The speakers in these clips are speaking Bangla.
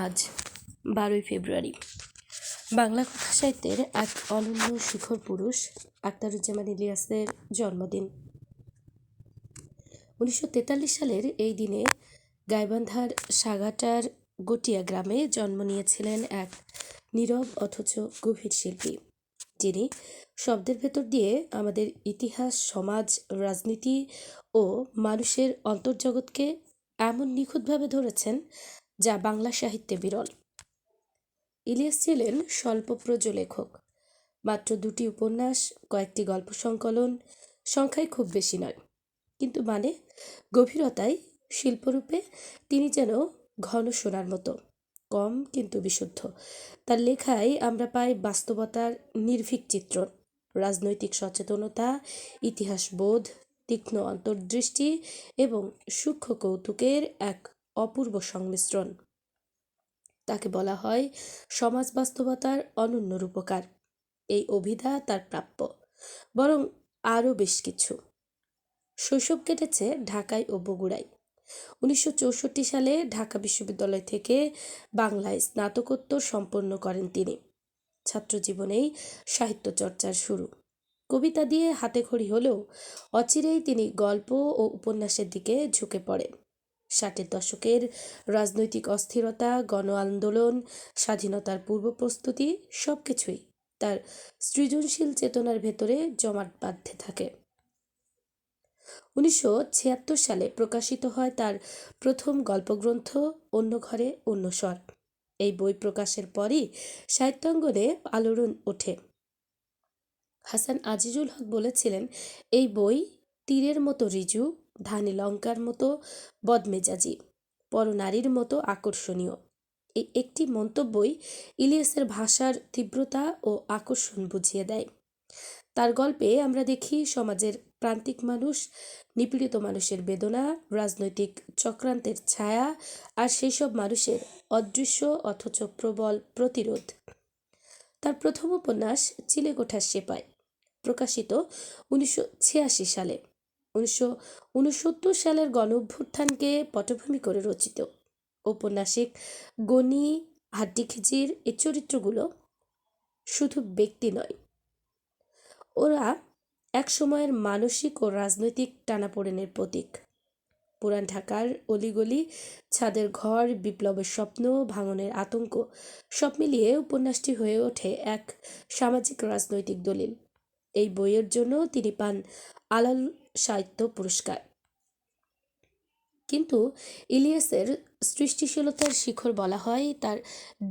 আজ 12ই ফেব্রুয়ারি। বাংলা কথা সাহিত্যের এক অনন্য শিখর পুরুষ আখতারুজ্জামান ইলিয়াসের জন্মদিন। 1943 সালের এই দিনে গাইবান্ধার সাগাটার গটিয়া গ্রামে জন্ম নিয়েছিলেন এক নীরব অথচ গভীর শিল্পী, যিনি শব্দের ভেতর দিয়ে আমাদের ইতিহাস, সমাজ, রাজনীতি ও মানুষের অন্তর্জগৎকে এমন নিখুঁতভাবে ধরেছেন যা বাংলা সাহিত্যে বিরল। ইলিয়াস ছিলেন স্বল্পপ্রজ লেখক। মাত্র 2টি উপন্যাস, কয়েকটি গল্প সংকলন, সংখ্যায় খুব বেশি নয়, কিন্তু গভীরতায়, শিল্পরূপে তিনি যেন ঘন সোনার মতো, কম কিন্তু বিশুদ্ধ। তার লেখায় আমরা পাই বাস্তবতার নির্ভীক চিত্রণ, রাজনৈতিক সচেতনতা, ইতিহাসবোধ, তীক্ষ্ণ অন্তর্দৃষ্টি এবং সূক্ষ্ম কৌতুকের এক অপূর্ব সংমিশ্রণ। তাকে বলা হয় সমাজ বাস্তবতার অনন্য রূপকার। এই অভিধা তার প্রাপ্য, বরং আরও বেশ কিছু। শৈশব কেটেছে ঢাকায় ও বগুড়ায়। 1964 সালে ঢাকা বিশ্ববিদ্যালয় থেকে বাংলায় স্নাতকোত্তর সম্পন্ন করেন তিনি। ছাত্রজীবনেই সাহিত্য চর্চার শুরু। কবিতা দিয়ে হাতেখড়ি হলেও অচিরেই তিনি গল্প ও উপন্যাসের দিকে ঝুঁকে পড়েন। 60-এর দশকের রাজনৈতিক অস্থিরতা, গণ আন্দোলন, স্বাধীনতার পূর্ব প্রস্তুতি সবকিছুই তার সৃজনশীল চেতনার ভেতরে জমাট বাঁধতে থাকে। 1976 সালে প্রকাশিত হয় তার প্রথম গল্পগ্রন্থ অন্য ঘরে অন্য স্বর। এই বই প্রকাশের পরই সাহিত্যাঙ্গনে আলোড়ন ওঠে। হাসান আজিজুল হক বলেছিলেন, এই বই তীরের মতো ঋজু, ধানী লঙ্কার মতো বদমেজাজি, পরনারীর মতো আকর্ষণীয়। এই একটি মন্তব্যই ইলিয়াসের ভাষার তীব্রতা ও আকর্ষণ বুঝিয়ে দেয়। তার গল্পে আমরা দেখি সমাজের প্রান্তিক মানুষ, নিপীড়িত মানুষের বেদনা, রাজনৈতিক চক্রান্তের ছায়া, আর সেই সব মানুষের অদৃশ্য অথচ প্রবল প্রতিরোধ। তার প্রথম উপন্যাস চিলেকোঠার সেপাই প্রকাশিত 1986 সালে। 1969 সালের গণঅভ্যুত্থানকে পটভূমি করে রচিত। ঔপন্যাসিক গনি, হাড্ডিখিজির এই চরিত্রগুলো শুধু ব্যক্তি নয়, ওরা এক সময়ের মানসিক ও রাজনৈতিক টানাপোড়েনের প্রতীক। পুরান ঢাকার অলিগলি, ছাদের ঘর, বিপ্লবের স্বপ্ন, ভাঙনের আতঙ্ক, সব মিলিয়ে উপন্যাসটি হয়ে ওঠে এক সামাজিক রাজনৈতিক দলিল। এই বইয়ের জন্য তিনি পান আলাল সাহিত্য পুরস্কার। কিন্তু ইলিয়াসের সৃষ্টিশীলতার শিখর বলা হয় তার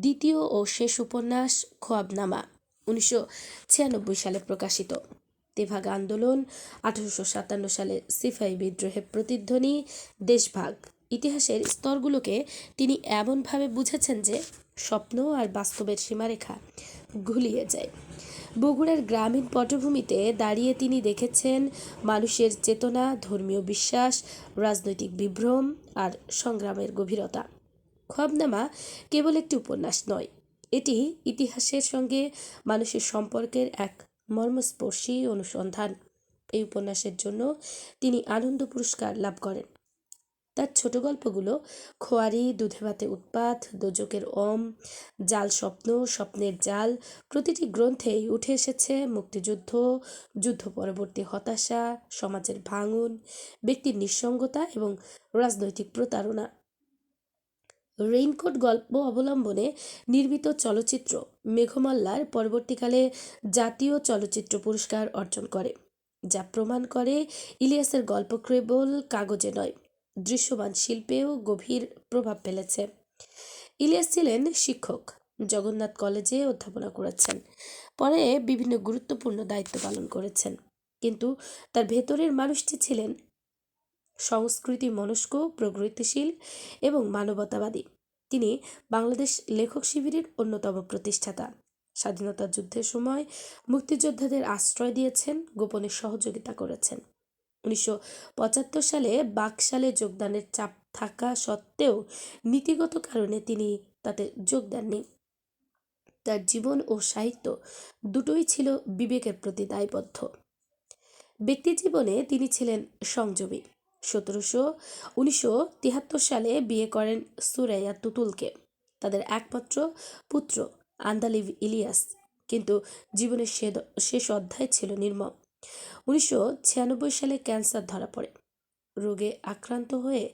দ্বিতীয় ও শেষ উপন্যাস খোয়াবনামা, 1996 সালে প্রকাশিত। তেভাগা আন্দোলন, 1857 সালে সিপাহী বিদ্রোহের প্রতিধ্বনি, দেশভাগ, ইতিহাসের স্তরগুলোকে তিনি এমনভাবে বুঝেছেন যে স্বপ্ন আর বাস্তবের সীমারেখা গুলিয়ে যায়। বগুড়ার গ্রামীণ পটভূমিতে দাঁড়িয়ে তিনি দেখেছেন মানুষের চেতনা, ধর্মীয় বিশ্বাস, রাজনৈতিক বিভ্রম আর সংগ্রামের গভীরতা। খোয়াবনামা কেবল একটি উপন্যাস নয়, এটি ইতিহাসের সঙ্গে মানুষের সম্পর্কের এক মর্মস্পর্শী অনুসন্ধান। এই উপন্যাসের জন্য তিনি আনন্দ পুরস্কার লাভ করেন। তার ছোট গল্পগুলো খোয়ারি, দুধে ভাতে উৎপাত, দোজকের ওম, জাল স্বপ্ন, স্বপ্নের জাল, প্রতিটি গ্রন্থেই উঠে এসেছে মুক্তিযুদ্ধ, যুদ্ধ পরবর্তী হতাশা, সমাজের ভাঙন, ব্যক্তির নিঃসঙ্গতা এবং রাজনৈতিক প্রতারণা। রেইনকোট গল্প অবলম্বনে নির্মিত চলচ্চিত্র মেঘমাল্লার পরবর্তীকালে জাতীয় চলচ্চিত্র পুরস্কার অর্জন করে, যা প্রমাণ করে ইলিয়াসের গল্প কেবল কাগজে নয়, দৃশ্যমান শিল্পেও গভীর প্রভাব ফেলেছে। ইলিয়াস ছিলেন শিক্ষক, জগন্নাথ কলেজে অধ্যাপনা করেছেন, পরে বিভিন্ন গুরুত্বপূর্ণ দায়িত্ব পালন করেছেন। কিন্তু তার ভেতরের মানুষটি ছিলেন সংস্কৃতি মনস্ক, প্রগতিশীল এবং মানবতাবাদী। তিনি বাংলাদেশ লেখক শিবিরের অন্যতম প্রতিষ্ঠাতা। স্বাধীনতা যুদ্ধের সময় মুক্তিযোদ্ধাদের আশ্রয় দিয়েছেন, গোপনে সহযোগিতা করেছেন। 1975 সালে বাকশালে যোগদানের চাপ থাকা সত্ত্বেও নীতিগত কারণে তিনি তাতে যোগ দেননি। তার জীবন ও সাহিত্য দুটোই ছিল বিবেকের প্রতি দায়বদ্ধ। ব্যক্তিজীবনে তিনি ছিলেন সংযমী। 1973 সালে বিয়ে করেন সুরাইয়া তুতুলকে। তাদের একমাত্র পুত্র আন্দালিব ইলিয়াস কিন্তু জীবনের শেষ অধ্যায় ছিল নির্মম। 1996 সালে ক্যান্সার ধরা পড়ে। রোগে আক্রান্ত হয়ে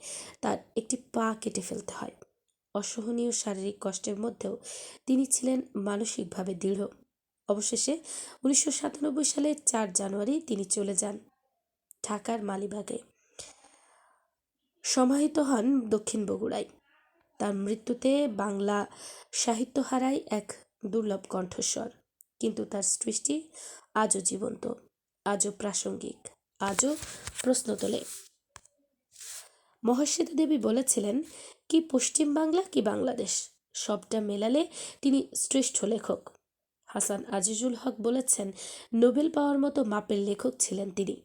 তার একটি পা কেটে ফেলতে হয়। অসহনীয় শারীরিক কষ্টের মধ্যেও তিনি ছিলেন মানসিকভাবে দৃঢ়। অবশেষে 1997 সালের 4 জানুয়ারি তিনি চলে যান ঢাকার মালিবাগে। সমাহিত হন দক্ষিণ বগুড়ায়। তার মৃত্যুতে বাংলা সাহিত্য হারায় এক দুর্লভ কণ্ঠস্বর, কিন্তু তার সৃষ্টি আজও জীবন্ত, আজও প্রাসঙ্গিক, আজও প্রশ্ন তোলে। মহাশ্বেতা দেবী বলেছিলেন, কি পশ্চিম বাংলা কি বাংলাদেশ, সবটা মেলালে তিনি শ্রেষ্ঠ লেখক। হাসান আজিজুল হক বলেছেন, নোবেল পাওয়ার মতো মাপের লেখক ছিলেন তিনি।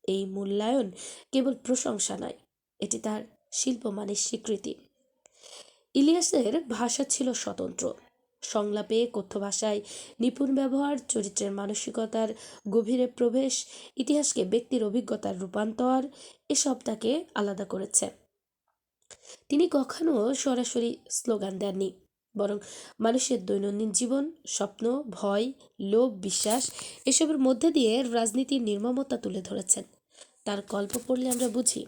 এই মূল্যায়ন কেবল প্রশংসা নয়, এটি তার শিল্পমানের স্বীকৃতি। ইলিয়াসের ভাষা ছিল স্বতন্ত্র। সংলাপে কথ্য ভাষায় নিপুণ ব্যবহার, চরিত্রের মানসিকতার গভীরে প্রবেশ, ইতিহাসকে ব্যক্তির অভিজ্ঞতার রূপান্তর, এসব তাকে আলাদা করেছে। তিনি কখনো সরাসরি স্লোগান দেননি, বরং মানুষের দৈনন্দিন জীবন, স্বপ্ন, ভয়, লোভ, বিশ্বাস এসবের মধ্যে দিয়ে রাজনীতির নির্মমতা তুলে ধরেছেন। তার গল্প পড়লে আমরা বুঝি,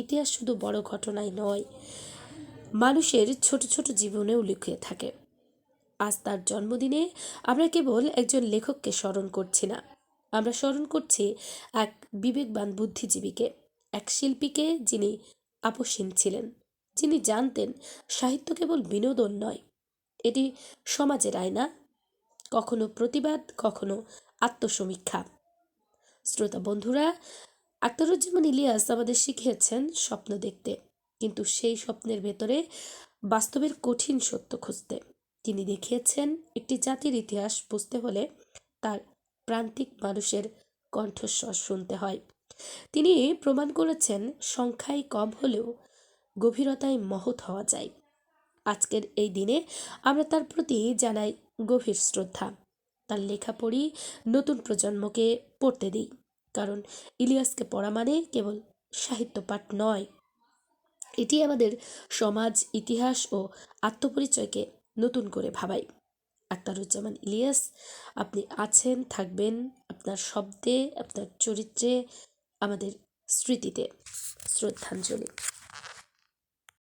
ইতিহাস শুধু বড় ঘটনাই নয়, মানুষের ছোট ছোট জীবনেও লুকিয়ে থাকে। আজ তার জন্মদিনে আমরা কেবল একজন লেখককে স্মরণ করছি না, আমরা স্মরণ করছি এক বিবেকবান বুদ্ধিজীবীকে, এক শিল্পীকে যিনি আপসহীন ছিলেন, যিনি জানতেন সাহিত্য কেবল বিনোদন নয়, এটি সমাজের আয়না, কখনো প্রতিবাদ, কখনো আত্মসমীক্ষা। শ্রোতা বন্ধুরা, আখতারুজ্জামান ইলিয়াস আমাদের শিখিয়েছেন স্বপ্ন দেখতে, কিন্তু সেই স্বপ্নের ভেতরে বাস্তবের কঠিন সত্য খুঁজতে। তিনি দেখিয়েছেন, একটি জাতির ইতিহাস বুঝতে হলে তার প্রান্তিক মানুষের কণ্ঠস্বর শুনতে হয়। তিনি প্রমাণ করেছেন, সংখ্যায় কম হলেও গভীরতায় মহৎ হওয়া যায়। আজকের এই দিনে আমরা তার প্রতি জানাই গভীর শ্রদ্ধা। তার লেখা পড়ি, নতুন প্রজন্মকে পড়তে দিই, কারণ ইলিয়াসকে পড়া মানে কেবল সাহিত্য পাঠ নয়, এটি আমাদের সমাজ, ইতিহাস ও আত্মপরিচয়কে নতুন করে ভাবায়। আখতারুজ্জামান ইলিয়াস, আপনি আছেন, থাকবেন আপনার শব্দে, আপনার চরিত্রে, আমাদের স্মৃতিতে। শ্রদ্ধাঞ্জলি।